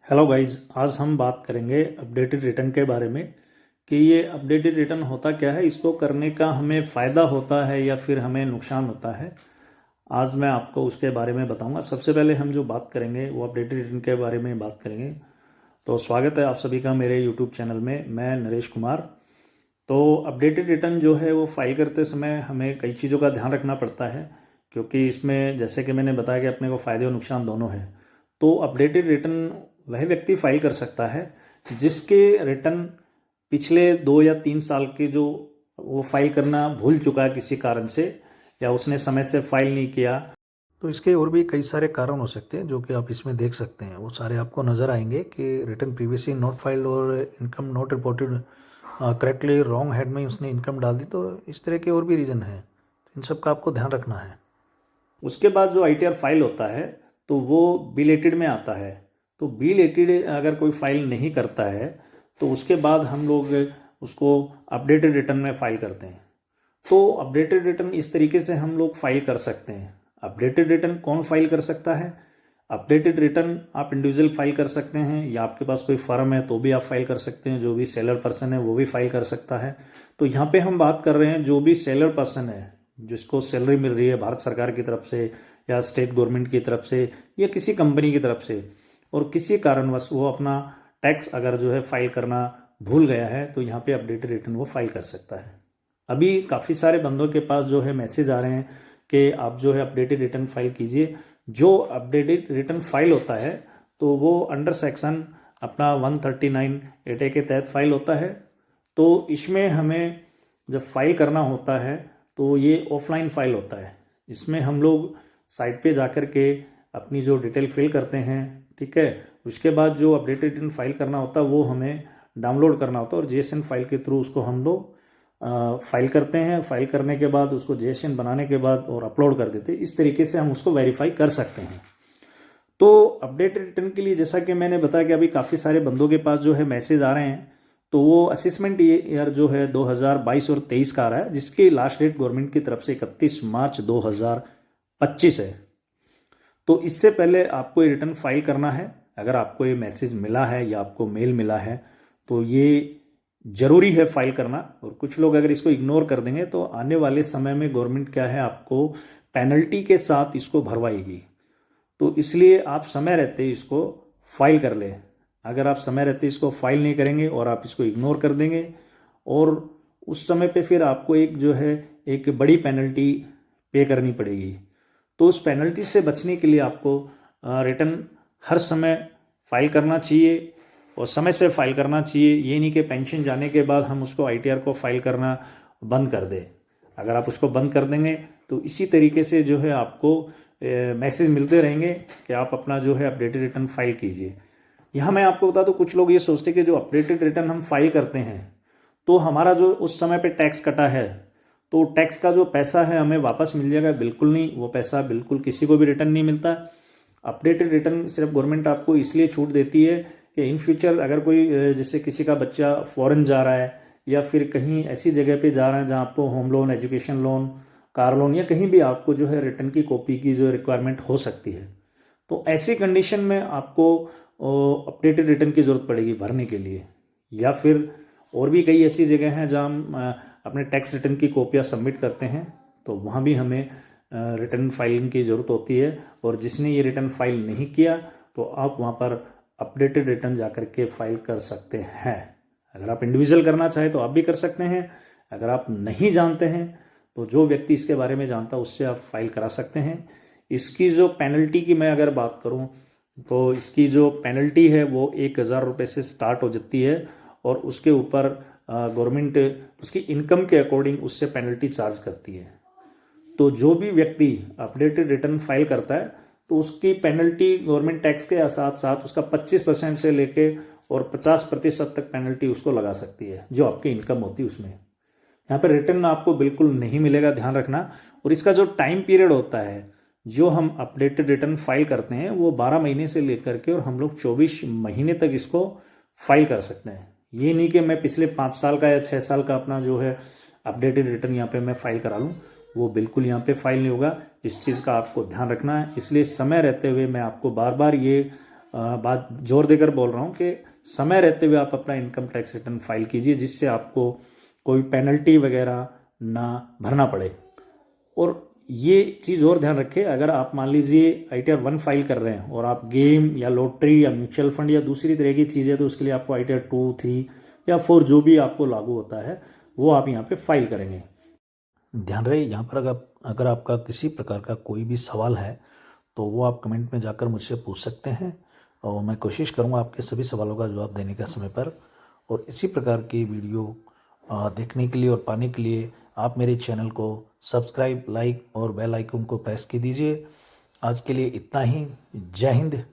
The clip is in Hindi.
हेलो गाइस, आज हम बात करेंगे अपडेटेड रिटर्न के बारे में कि ये अपडेटेड रिटर्न होता क्या है, इसको करने का हमें फ़ायदा होता है या फिर हमें नुकसान होता है। आज मैं आपको उसके बारे में बताऊंगा। सबसे पहले हम जो बात करेंगे वो अपडेटेड रिटर्न के बारे में बात करेंगे। तो स्वागत है आप सभी का मेरे यूट्यूब चैनल में। मैं नरेश कुमार। तो अपडेटेड रिटर्न जो है वो फाइल करते समय हमें कई चीज़ों का ध्यान रखना पड़ता है, क्योंकि इसमें जैसे कि मैंने बताया कि अपने को फ़ायदे और नुकसान दोनों हैं। तो अपडेटेड रिटर्न वह व्यक्ति फाइल कर सकता है जिसके रिटर्न पिछले 2 या 3 साल के जो वो फाइल करना भूल चुका है किसी कारण से, या उसने समय से फाइल नहीं किया। तो इसके और भी कई सारे कारण हो सकते हैं जो कि आप इसमें देख सकते हैं। वो सारे आपको नज़र आएंगे कि रिटर्न प्रीवियसली नॉट फाइल्ड और income not reported correctly, wrong head में उसने इनकम डाल दी। तो इस तरह के और भी रीज़न हैं, इन सब का आपको ध्यान रखना है। उसके बाद जो आईटीआर फाइल होता है तो वो बिलेटेड में आता है। तो बिलेटेड अगर कोई फाइल नहीं करता है तो उसके बाद हम लोग उसको अपडेटेड रिटर्न में फाइल करते हैं। तो अपडेटेड रिटर्न इस तरीके से हम लोग फाइल कर सकते हैं। अपडेटेड रिटर्न कौन फाइल कर सकता है? अपडेटेड रिटर्न आप इंडिविजुअल फाइल कर सकते हैं, या आपके पास कोई फर्म है तो भी आप फाइल कर सकते हैं। जो भी सेलर पर्सन है वो भी फाइल कर सकता है। तो यहाँ पे हम बात कर रहे हैं जो भी सेलर पर्सन है जिसको सैलरी मिल रही है भारत सरकार की तरफ से या स्टेट गवर्नमेंट की तरफ से या किसी कंपनी की तरफ से, और किसी कारणवश वो अपना टैक्स अगर जो है फाइल करना भूल गया है तो यहाँ पे अपडेटेड रिटर्न वो फाइल कर सकता है। अभी काफ़ी सारे बंदों के पास जो है मैसेज आ रहे हैं कि आप जो है अपडेटेड रिटर्न फाइल कीजिए। जो अपडेटेड रिटर्न फाइल होता है तो वो अंडर सेक्शन अपना 139(8)A के तहत फाइल होता है। तो इसमें हमें जब फाइल करना होता है तो ये ऑफलाइन फाइल होता है। इसमें हम लोग साइट पे जाकर के अपनी जो डिटेल फिल करते हैं, ठीक है। उसके बाद जो अपडेटेड रिटर्न फाइल करना होता है वो हमें डाउनलोड करना होता है और जेएसएन फाइल के थ्रू उसको हम लोग फाइल करते हैं। फाइल करने के बाद उसको जेएसएन बनाने के बाद और अपलोड कर देते हैं। इस तरीके से हम उसको वेरीफाई कर सकते हैं। तो अपडेटेड रिटर्न के लिए जैसा कि मैंने बताया कि अभी काफ़ी सारे बंदों के पास जो है मैसेज आ रहे हैं, तो वो असेसमेंट ईयर जो है 2022 और 23 का आ रहा है, जिसकी लास्ट डेट गवर्नमेंट की तरफ से 31 मार्च 2025 है। तो इससे पहले आपको ये रिटर्न फाइल करना है। अगर आपको ये मैसेज मिला है या आपको मेल मिला है तो ये जरूरी है फाइल करना। और कुछ लोग अगर इसको इग्नोर कर देंगे तो आने वाले समय में गवर्नमेंट क्या है आपको पेनल्टी के साथ इसको भरवाएगी। तो इसलिए आप समय रहते इसको फाइल कर लें। अगर आप समय रहते इसको फाइल नहीं करेंगे और आप इसको इग्नोर कर देंगे और उस समय पे फिर आपको एक जो है एक बड़ी पेनल्टी पे करनी पड़ेगी। तो उस पेनल्टी से बचने के लिए आपको रिटर्न हर समय फाइल करना चाहिए और समय से फाइल करना चाहिए। ये नहीं कि पेंशन जाने के बाद हम उसको आईटीआर को फाइल करना बंद कर दें। अगर आप उसको बंद कर देंगे तो इसी तरीके से जो है आपको मैसेज मिलते रहेंगे कि आप अपना जो है अपडेटेड रिटर्न फाइल कीजिए। यहाँ मैं आपको बता दूँ, कुछ लोग ये सोचते हैं कि जो अपडेटेड रिटर्न हम फाइल करते हैं तो हमारा जो उस समय पे टैक्स कटा है तो टैक्स का जो पैसा है हमें वापस मिल जाएगा। बिल्कुल नहीं, वो पैसा बिल्कुल किसी को भी रिटर्न नहीं मिलता। अपडेटेड रिटर्न सिर्फ गवर्नमेंट आपको इसलिए छूट देती है कि इन फ्यूचर अगर कोई जैसे किसी का बच्चा फॉरेन जा रहा है या फिर कहीं ऐसी जगह पे जा रहा है जहाँ आपको home loan, education loan, car loan या कहीं भी आपको जो है रिटर्न की कॉपी की जो रिक्वायरमेंट हो सकती है, तो ऐसी कंडीशन में आपको अपडेटेड रिटर्न की ज़रूरत पड़ेगी भरने के लिए। या फिर और भी कई ऐसी जगह हैं जहाँ हम अपने टैक्स रिटर्न की कॉपियाँ सबमिट करते हैं, तो वहाँ भी हमें रिटर्न फाइलिंग की ज़रूरत होती है। और जिसने ये रिटर्न फाइल नहीं किया तो आप वहाँ पर अपडेटेड रिटर्न जाकर के फाइल कर सकते हैं। अगर आप इंडिविजुअल करना चाहें तो आप भी कर सकते हैं। अगर आप नहीं जानते हैं तो जो व्यक्ति इसके बारे में जानता है उससे आप फाइल करा सकते हैं। इसकी जो पेनल्टी की मैं अगर बात करूं तो इसकी जो पेनल्टी है वो 1,000 रुपये से स्टार्ट हो जाती है और उसके ऊपर गवर्नमेंट उसकी इनकम के अकॉर्डिंग उससे पेनल्टी चार्ज करती है। तो जो भी व्यक्ति अपडेटेड रिटर्न फाइल करता है तो उसकी पेनल्टी गवर्नमेंट टैक्स के साथ साथ उसका 25% से लेके और 50% तक पेनल्टी उसको लगा सकती है जो आपकी इनकम होती है उसमें। यहाँ पर रिटर्न आपको बिल्कुल नहीं मिलेगा, ध्यान रखना। और इसका जो टाइम पीरियड होता है जो हम अपडेटेड रिटर्न फाइल करते हैं वो 12 महीने से लेकर के और हम लोग 24 महीने तक इसको फाइल कर सकते हैं। ये नहीं कि मैं पिछले 5 साल का या 6 साल का अपना जो है अपडेटेड रिटर्न यहाँ पे मैं फाइल करा लूँ, वो बिल्कुल यहाँ पे फाइल नहीं होगा। इस चीज़ का आपको ध्यान रखना है। इसलिए समय रहते हुए मैं आपको बार बार ये बात जोर देकर बोल रहा हूँ कि समय रहते हुए आप अपना इनकम टैक्स रिटर्न फाइल कीजिए, जिससे आपको कोई पेनल्टी वगैरह ना भरना पड़े। और ये चीज़ और ध्यान रखें, अगर आप मान लीजिए ITR 1 फाइल कर रहे हैं और आप गेम या लॉटरी या म्यूचुअल फंड या दूसरी तरह की चीज़ें, तो उसके लिए आपको ITR 2, 3 या 4 जो भी आपको लागू होता है वो आप यहाँ पे फाइल करेंगे। ध्यान रहे यहाँ पर अगर आपका किसी प्रकार का कोई भी सवाल है तो वो आप कमेंट में जाकर मुझसे पूछ सकते हैं और मैं कोशिश करूँगा आपके सभी सवालों का जवाब देने का समय पर। और इसी प्रकार की वीडियो देखने के लिए और पाने के लिए आप मेरे चैनल को सब्सक्राइब, लाइक और बेल आइकन को प्रेस की दीजिए। आज के लिए इतना ही। जय हिंद।